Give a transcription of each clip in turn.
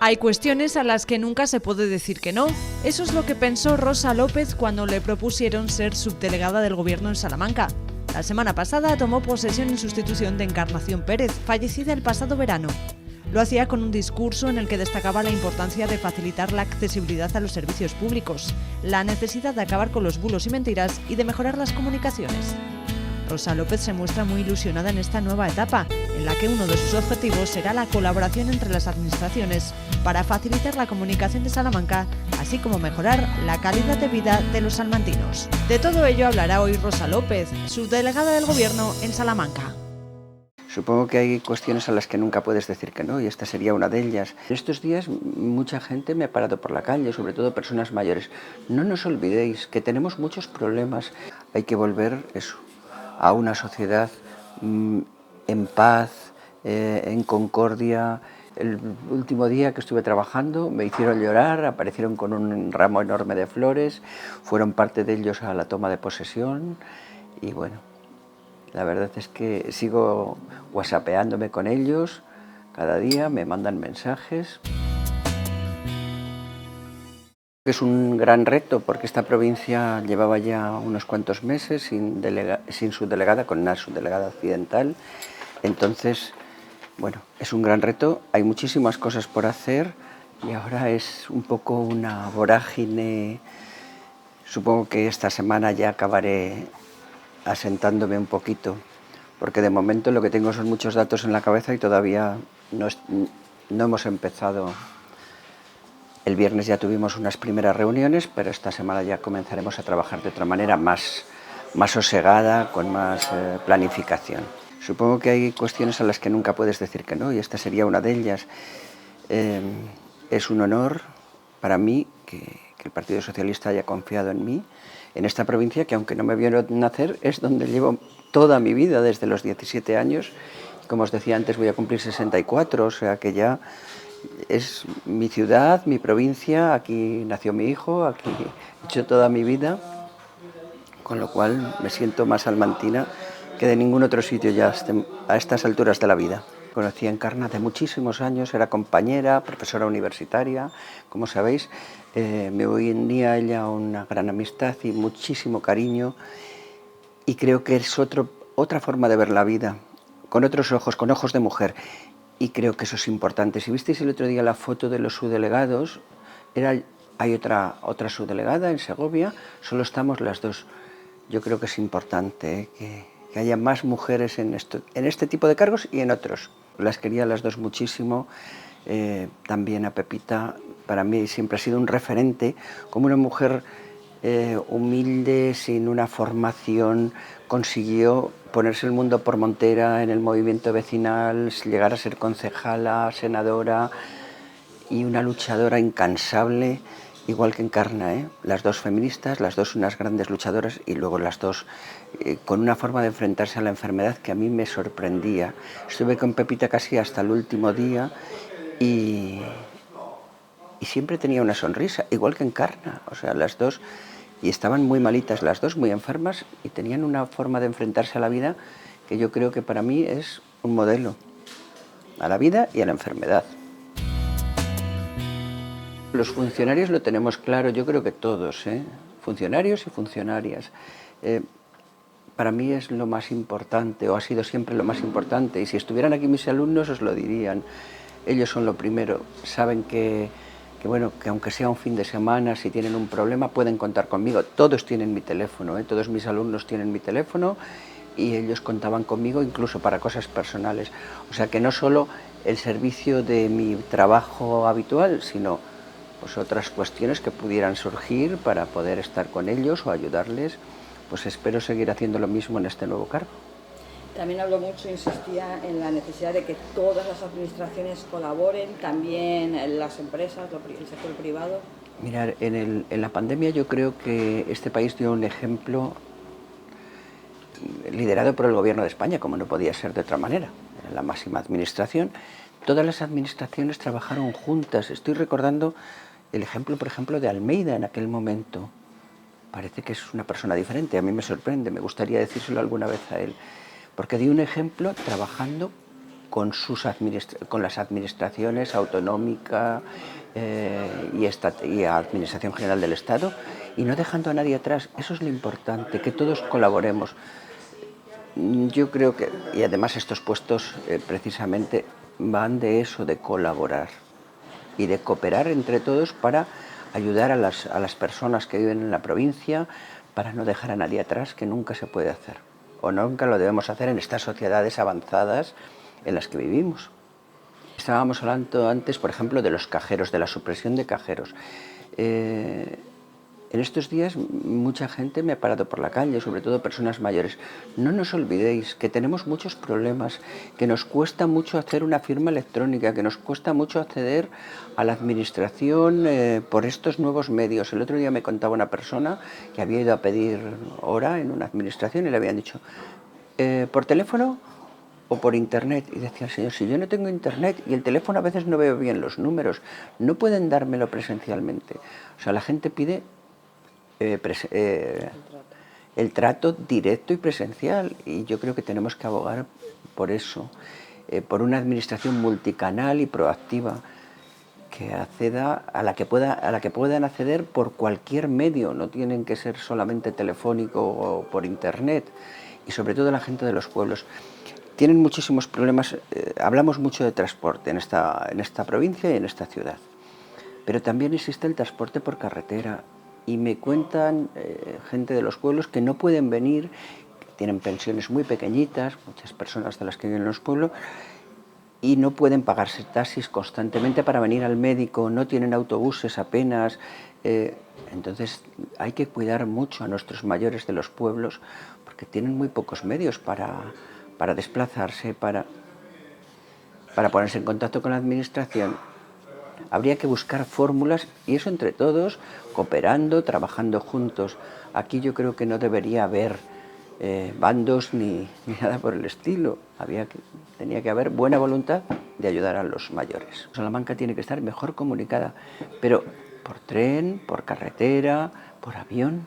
Hay cuestiones a las que nunca se puede decir que no. Eso es lo que pensó Rosa López cuando le propusieron ser subdelegada del Gobierno en Salamanca. La semana pasada tomó posesión en sustitución de Encarnación Pérez, fallecida el pasado verano. Lo hacía con un discurso en el que destacaba la importancia de facilitar la accesibilidad a los servicios públicos, la necesidad de acabar con los bulos y mentiras y de mejorar las comunicaciones. Rosa López se muestra muy ilusionada en esta nueva etapa, en la que uno de sus objetivos será la colaboración entre las administraciones para facilitar la comunicación de Salamanca, así como mejorar la calidad de vida de los salmantinos. De todo ello hablará hoy Rosa López, subdelegada del Gobierno en Salamanca. Supongo que hay cuestiones a las que nunca puedes decir que no, y esta sería una de ellas. En estos días mucha gente me ha parado por la calle, sobre todo personas mayores. No nos olvidéis que tenemos muchos problemas. Hay que volver a una sociedad en paz, en concordia. El último día que estuve trabajando me hicieron llorar, aparecieron con un ramo enorme de flores, fueron parte de ellos a la toma de posesión y bueno, la verdad es que sigo whatsappeándome con ellos, cada día me mandan mensajes. Es un gran reto porque esta provincia llevaba ya unos cuantos meses sin subdelegada, con una subdelegada occidental. Entonces, bueno, es un gran reto, hay muchísimas cosas por hacer y ahora es un poco una vorágine. Supongo que esta semana ya acabaré asentándome un poquito, porque de momento lo que tengo son muchos datos en la cabeza y todavía no hemos empezado. El viernes ya tuvimos unas primeras reuniones, pero esta semana ya comenzaremos a trabajar de otra manera más sosegada, con más planificación. Supongo que hay cuestiones a las que nunca puedes decir que no, y esta sería una de ellas. Es un honor para mí que el Partido Socialista haya confiado en mí, en esta provincia que, aunque no me vieron nacer, es donde llevo toda mi vida, desde los 17 años. Como os decía antes, voy a cumplir 64, o sea que ya es mi ciudad, mi provincia, aquí nació mi hijo, aquí he hecho toda mi vida, con lo cual me siento más salmantina que de ningún otro sitio ya a estas alturas de la vida. Conocí a Encarna hace muchísimos años, era compañera, profesora universitaria, como sabéis. Me unía a ella una gran amistad y muchísimo cariño, y creo que es otra forma de ver la vida, con otros ojos, con ojos de mujer. Y creo que eso es importante. Si visteis el otro día la foto de los subdelegados, hay otra subdelegada en Segovia, solo estamos las dos. Yo creo que es importante que haya más mujeres en este tipo de cargos y en otros. Las quería las dos muchísimo. También a Pepita, para mí siempre ha sido un referente, como una mujer humilde, sin una formación, consiguió ponerse el mundo por montera en el movimiento vecinal, llegar a ser concejala, senadora y una luchadora incansable, igual que Encarna, las dos feministas, las dos unas grandes luchadoras, y luego las dos con una forma de enfrentarse a la enfermedad que a mí me sorprendía. Estuve con Pepita casi hasta el último día y siempre tenía una sonrisa, igual que Encarna, o sea, las dos. Y estaban muy malitas las dos, muy enfermas, y tenían una forma de enfrentarse a la vida que yo creo que para mí es un modelo a la vida y a la enfermedad. Los funcionarios lo tenemos claro, yo creo que todos, funcionarios y funcionarias. Para mí es lo más importante, o ha sido siempre lo más importante, y si estuvieran aquí mis alumnos os lo dirían. Ellos son lo primero, saben que aunque sea un fin de semana, si tienen un problema pueden contar conmigo. Todos tienen mi teléfono, todos mis alumnos tienen mi teléfono, y ellos contaban conmigo incluso para cosas personales. O sea que no solo el servicio de mi trabajo habitual, sino pues otras cuestiones que pudieran surgir para poder estar con ellos o ayudarles. Pues espero seguir haciendo lo mismo en este nuevo cargo. También habló mucho, insistía en la necesidad de que todas las administraciones colaboren, también las empresas, el sector privado. Mirad, en la pandemia yo creo que este país dio un ejemplo liderado por el Gobierno de España, como no podía ser de otra manera, la máxima administración. Todas las administraciones trabajaron juntas. Estoy recordando el ejemplo, por ejemplo, de Almeida en aquel momento. Parece que es una persona diferente, a mí me sorprende, me gustaría decírselo alguna vez a él, porque dio un ejemplo trabajando con las administraciones autonómica y Administración General del Estado, y no dejando a nadie atrás. Eso es lo importante, que todos colaboremos. Yo creo que, y además estos puestos precisamente van de eso, de colaborar y de cooperar entre todos para ayudar a las personas que viven en la provincia, para no dejar a nadie atrás, que nunca se puede hacer, o nunca lo debemos hacer en estas sociedades avanzadas en las que vivimos. Estábamos hablando antes, por ejemplo, de los cajeros, de la supresión de cajeros. En estos días mucha gente me ha parado por la calle, sobre todo personas mayores. No nos olvidéis que tenemos muchos problemas, que nos cuesta mucho hacer una firma electrónica, que nos cuesta mucho acceder a la administración por estos nuevos medios. El otro día me contaba una persona que había ido a pedir hora en una administración y le habían dicho ¿por teléfono o por internet? Y decía, señor, si yo no tengo internet y el teléfono a veces no veo bien los números, no pueden dármelo presencialmente. O sea, la gente pide el trato directo y presencial, y yo creo que tenemos que abogar por eso, por una administración multicanal y proactiva que acceda a la que puedan acceder por cualquier medio, no tienen que ser solamente telefónico o por internet, y sobre todo la gente de los pueblos. Tienen muchísimos problemas, hablamos mucho de transporte en esta provincia y en esta ciudad, pero también existe el transporte por carretera. Y me cuentan gente de los pueblos que no pueden venir, que tienen pensiones muy pequeñitas, muchas personas de las que viven en los pueblos, y no pueden pagarse taxis constantemente para venir al médico, no tienen autobuses apenas. Entonces hay que cuidar mucho a nuestros mayores de los pueblos, porque tienen muy pocos medios para desplazarse, para ponerse en contacto con la administración. Habría que buscar fórmulas, y eso entre todos, cooperando, trabajando juntos. Aquí yo creo que no debería haber bandos ni nada por el estilo. Tenía que haber buena voluntad de ayudar a los mayores. Salamanca tiene que estar mejor comunicada, pero por tren, por carretera, por avión.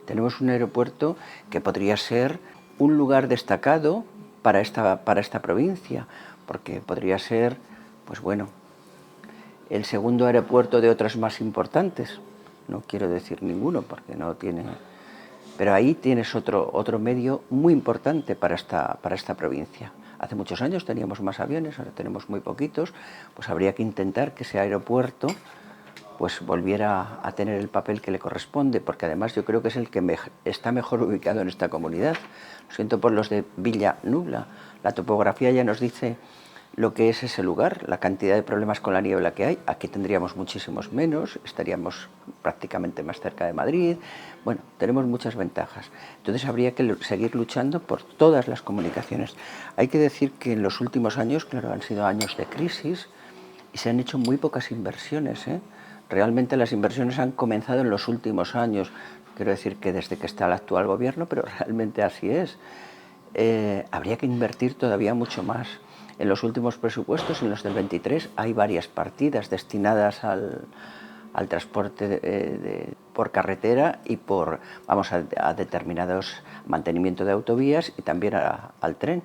Tenemos un aeropuerto que podría ser un lugar destacado para esta provincia, porque podría ser, pues bueno, el segundo aeropuerto de otros más importantes. No quiero decir ninguno porque no tiene, pero ahí tienes otro medio muy importante para esta provincia. Hace muchos años teníamos más aviones, ahora tenemos muy poquitos, pues habría que intentar que ese aeropuerto pues volviera a tener el papel que le corresponde, porque además yo creo que es el que está mejor ubicado en esta comunidad. Lo siento por los de Vilanubla, la topografía ya nos dice lo que es ese lugar, la cantidad de problemas con la niebla que hay. Aquí tendríamos muchísimos menos, estaríamos prácticamente más cerca de Madrid. Bueno, tenemos muchas ventajas. Entonces habría que seguir luchando por todas las comunicaciones. Hay que decir que en los últimos años, claro, han sido años de crisis y se han hecho muy pocas inversiones, Realmente las inversiones han comenzado en los últimos años. Quiero decir que desde que está el actual gobierno, pero realmente así es. Habría que invertir todavía mucho más. En los últimos presupuestos, en los del 23, hay varias partidas destinadas al transporte por carretera y a determinados mantenimiento de autovías y también al tren,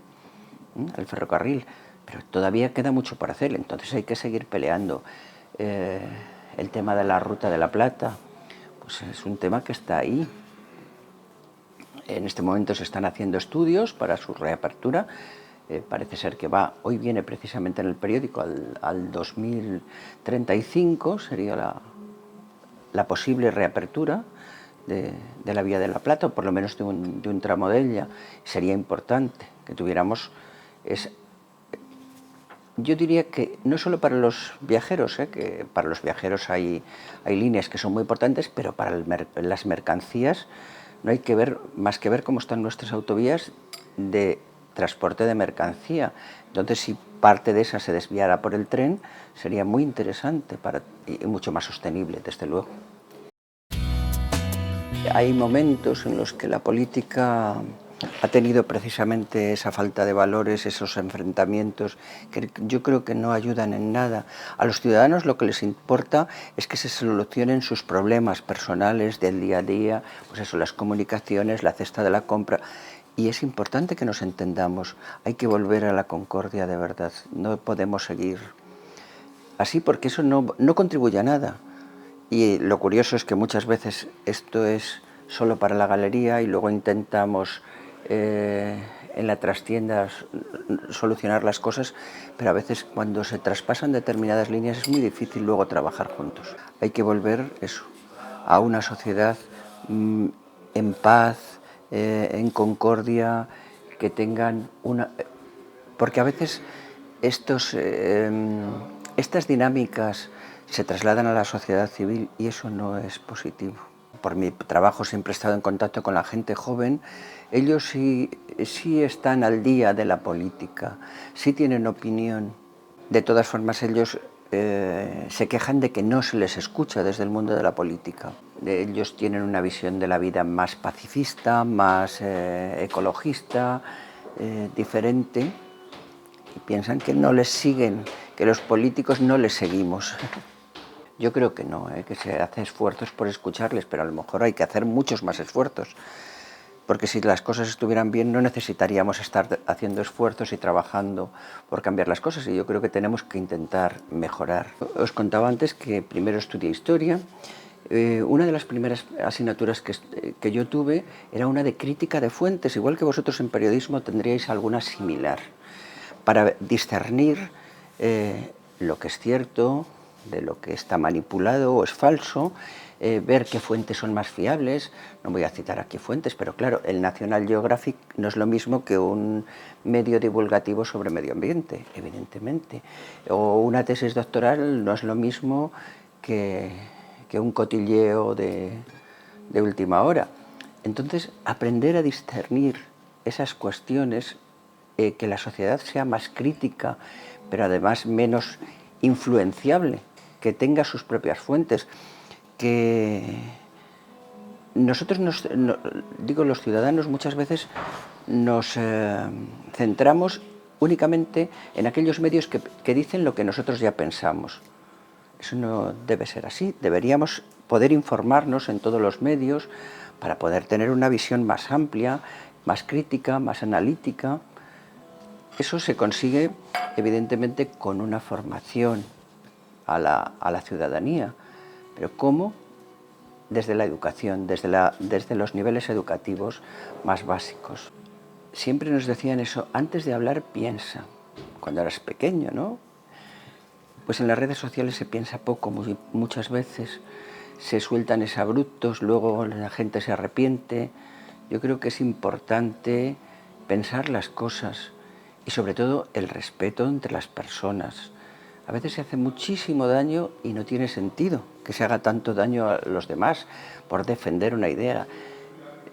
al ferrocarril. Pero todavía queda mucho por hacer, entonces hay que seguir peleando. El tema de la Ruta de la Plata, pues es un tema que está ahí. En este momento se están haciendo estudios para su reapertura. Parece ser que hoy viene precisamente en el periódico al 2035, sería la posible reapertura de la Vía de la Plata, o por lo menos de un tramo de ella. Sería importante que tuviéramos yo diría que no solo para los viajeros, que para los viajeros hay líneas que son muy importantes, pero para las mercancías no hay más que ver cómo están nuestras autovías de transporte de mercancía. Entonces, si parte de esa se desviara por el tren, sería muy interesante y mucho más sostenible, desde luego. Hay momentos en los que la política ha tenido precisamente esa falta de valores, esos enfrentamientos, que yo creo que no ayudan en nada. A los ciudadanos lo que les importa es que se solucionen sus problemas personales del día a día, pues eso, las comunicaciones, la cesta de la compra, Y es importante que nos entendamos, hay que volver a la concordia de verdad, no podemos seguir así porque eso no contribuye a nada. Y lo curioso es que muchas veces esto es solo para la galería y luego intentamos en la trastienda solucionar las cosas, pero a veces cuando se traspasan determinadas líneas es muy difícil luego trabajar juntos. Hay que volver eso, a una sociedad en paz, en concordia, que tengan una... Porque a veces estas dinámicas se trasladan a la sociedad civil y eso no es positivo. Por mi trabajo siempre he estado en contacto con la gente joven. Ellos sí están al día de la política, sí tienen opinión. De todas formas, ellos se quejan de que no se les escucha desde el mundo de la política. Ellos tienen una visión de la vida más pacifista, más ecologista, diferente, y piensan que no les siguen, que los políticos no les seguimos. Yo creo que no, que se hace esfuerzos por escucharles, pero a lo mejor hay que hacer muchos más esfuerzos, porque si las cosas estuvieran bien no necesitaríamos estar haciendo esfuerzos y trabajando por cambiar las cosas, y yo creo que tenemos que intentar mejorar. Os contaba antes que primero estudié historia. Una de las primeras asignaturas que yo tuve era una de crítica de fuentes, igual que vosotros en periodismo tendríais alguna similar, para discernir lo que es cierto, de lo que está manipulado o es falso, ver qué fuentes son más fiables. No voy a citar aquí fuentes, pero claro, el National Geographic no es lo mismo que un medio divulgativo sobre medio ambiente, evidentemente. O una tesis doctoral no es lo mismo que un cotilleo de última hora. Entonces, aprender a discernir esas cuestiones, que la sociedad sea más crítica, pero además menos influenciable, que tenga sus propias fuentes, que nosotros los ciudadanos muchas veces nos centramos únicamente en aquellos medios que dicen lo que nosotros ya pensamos. Eso no debe ser así. Deberíamos poder informarnos en todos los medios para poder tener una visión más amplia, más crítica, más analítica. Eso se consigue evidentemente con una formación a la ciudadanía. ¿Pero cómo? Desde la educación, desde los niveles educativos más básicos. Siempre nos decían eso, antes de hablar piensa, cuando eras pequeño, ¿no? Pues en las redes sociales se piensa poco, muchas veces se sueltan exabruptos, luego la gente se arrepiente. Yo creo que es importante pensar las cosas y sobre todo el respeto entre las personas. A veces se hace muchísimo daño y no tiene sentido que se haga tanto daño a los demás por defender una idea.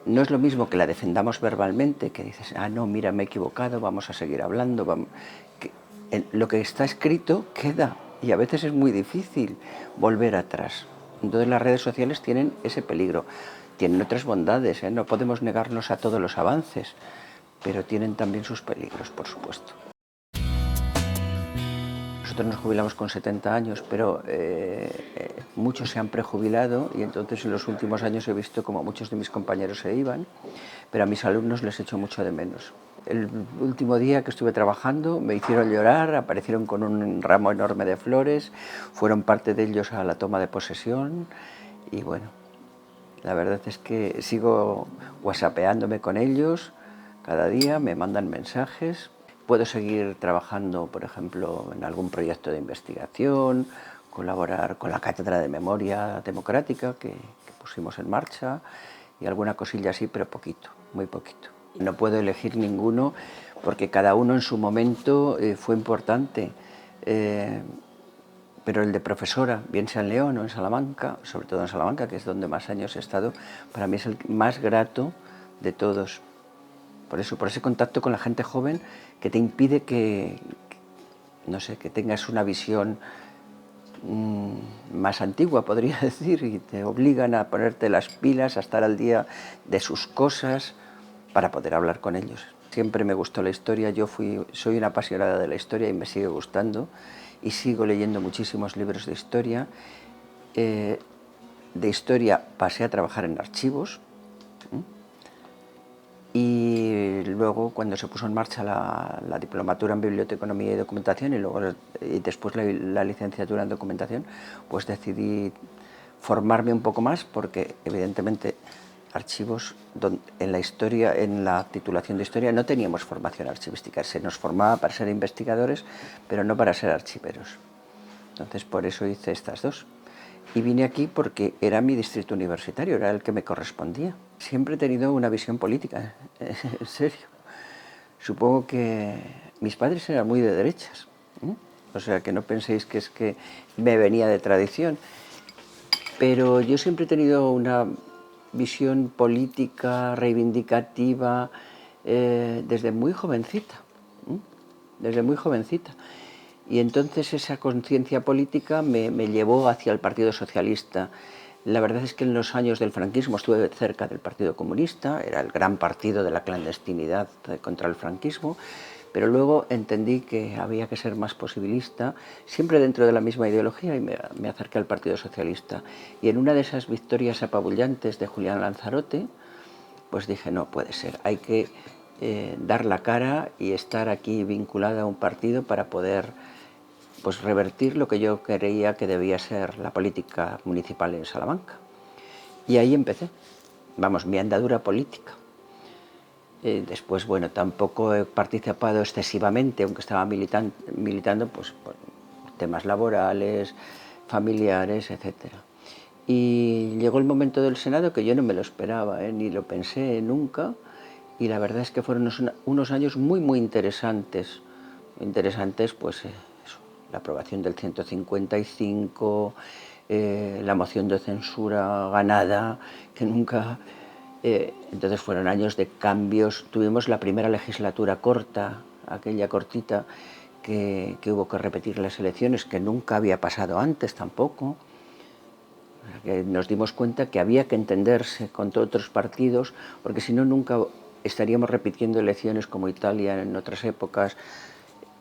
No es lo mismo que la defendamos verbalmente, que dices, ah, no, mira, me he equivocado, vamos a seguir hablando. Lo que está escrito queda y a veces es muy difícil volver atrás. Entonces las redes sociales tienen ese peligro. Tienen otras bondades, no podemos negarnos a todos los avances, pero tienen también sus peligros, por supuesto. Nosotros nos jubilamos con 70 años, pero muchos se han prejubilado y entonces en los últimos años he visto como muchos de mis compañeros se iban, pero a mis alumnos les echo mucho de menos. El último día que estuve trabajando me hicieron llorar, aparecieron con un ramo enorme de flores, fueron parte de ellos a la toma de posesión y bueno, la verdad es que sigo whatsappeándome con ellos cada día, me mandan mensajes. Puedo seguir trabajando, por ejemplo, en algún proyecto de investigación, colaborar con la Cátedra de Memoria Democrática que pusimos en marcha y alguna cosilla así, pero poquito, muy poquito. No puedo elegir ninguno porque cada uno en su momento fue importante, pero el de profesora, bien sea en León o en Salamanca, sobre todo en Salamanca, que es donde más años he estado, para mí es el más grato de todos. Por eso, por ese contacto con la gente joven que te impide que tengas una visión más antigua, podría decir, y te obligan a ponerte las pilas, a estar al día de sus cosas para poder hablar con ellos. Siempre me gustó la historia, soy una apasionada de la historia y me sigue gustando y sigo leyendo muchísimos libros de historia. De historia pasé a trabajar en archivos. Y luego, cuando se puso en marcha la diplomatura en Biblioteconomía y Documentación y después la licenciatura en Documentación, pues decidí formarme un poco más, porque evidentemente archivos, en la historia, en la titulación de historia no teníamos formación archivística, se nos formaba para ser investigadores, pero no para ser archiveros. Entonces por eso hice estas dos. Y vine aquí porque era mi distrito universitario, era el que me correspondía. Siempre he tenido una visión política, en serio. Supongo que mis padres eran muy de derechas, ¿eh? O sea, que no penséis que es que me venía de tradición. Pero yo siempre he tenido una visión política, reivindicativa, desde muy jovencita, ¿eh? Desde muy jovencita. Y entonces esa conciencia política me llevó hacia el Partido Socialista. La verdad es que en los años del franquismo estuve cerca del Partido Comunista, era el gran partido de la clandestinidad contra el franquismo, pero luego entendí que había que ser más posibilista, siempre dentro de la misma ideología, y me acerqué al Partido Socialista. Y en una de esas victorias apabullantes de Julián Lanzarote, pues dije, no puede ser, hay que dar la cara y estar aquí vinculada a un partido para poder pues revertir lo que yo creía que debía ser la política municipal en Salamanca. Y ahí empecé, vamos, mi andadura política. Después, bueno, tampoco he participado excesivamente, aunque estaba militando pues, por temas laborales, familiares, etc. Y llegó el momento del Senado que yo no me lo esperaba, ni lo pensé nunca, y la verdad es que fueron unos años muy, muy interesantes. Interesantes, pues, la aprobación del 155, la moción de censura ganada, que nunca... entonces fueron años de cambios. Tuvimos la primera legislatura corta, aquella cortita, que hubo que repetir las elecciones, que nunca había pasado antes tampoco. Que nos dimos cuenta que había que entenderse con todos otros partidos, porque si no nunca estaríamos repitiendo elecciones como Italia en otras épocas,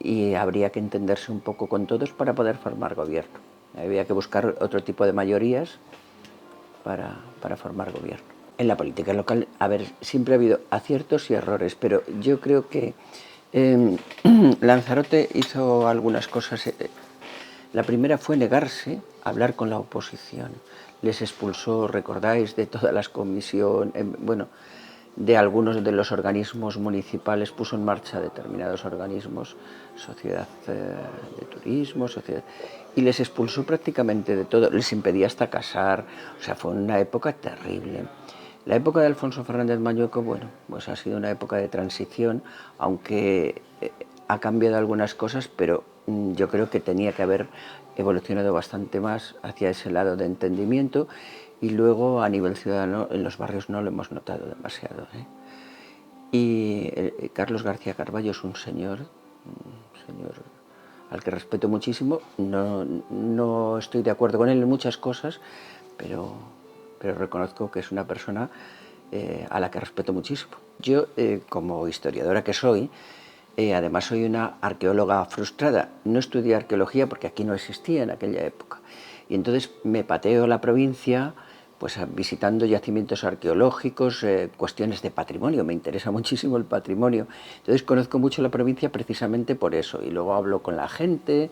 y habría que entenderse un poco con todos para poder formar gobierno. Había que buscar otro tipo de mayorías para formar gobierno. En la política local, a ver, siempre ha habido aciertos y errores, pero yo creo que Lanzarote hizo algunas cosas. La primera fue negarse a hablar con la oposición. Les expulsó, recordáis, de todas las comisiones, bueno, de algunos de los organismos municipales, puso en marcha determinados organismos, sociedad de turismo, y les expulsó prácticamente de todo, les impedía hasta casar, o sea, fue una época terrible. La época de Alfonso Fernández Mañueco, bueno, pues ha sido una época de transición, aunque ha cambiado algunas cosas, pero yo creo que tenía que haber evolucionado bastante más hacia ese lado de entendimiento. Y luego a nivel ciudadano en los barrios no lo hemos notado demasiado, ¿eh? Y Carlos García Carballo es un señor al que respeto muchísimo. No estoy de acuerdo con él en muchas cosas, pero reconozco que es una persona a la que respeto muchísimo. Yo, como historiadora que soy, además soy una arqueóloga frustrada. No estudié arqueología porque aquí no existía en aquella época. Y entonces me pateo la provincia, pues visitando yacimientos arqueológicos, cuestiones de patrimonio, me interesa muchísimo el patrimonio. Entonces conozco mucho la provincia precisamente por eso, y luego hablo con la gente.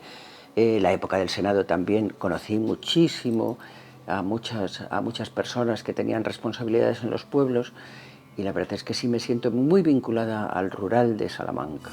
La época del Senado también conocí muchísimo a muchas personas que tenían responsabilidades en los pueblos, y la verdad es que sí me siento muy vinculada al rural de Salamanca.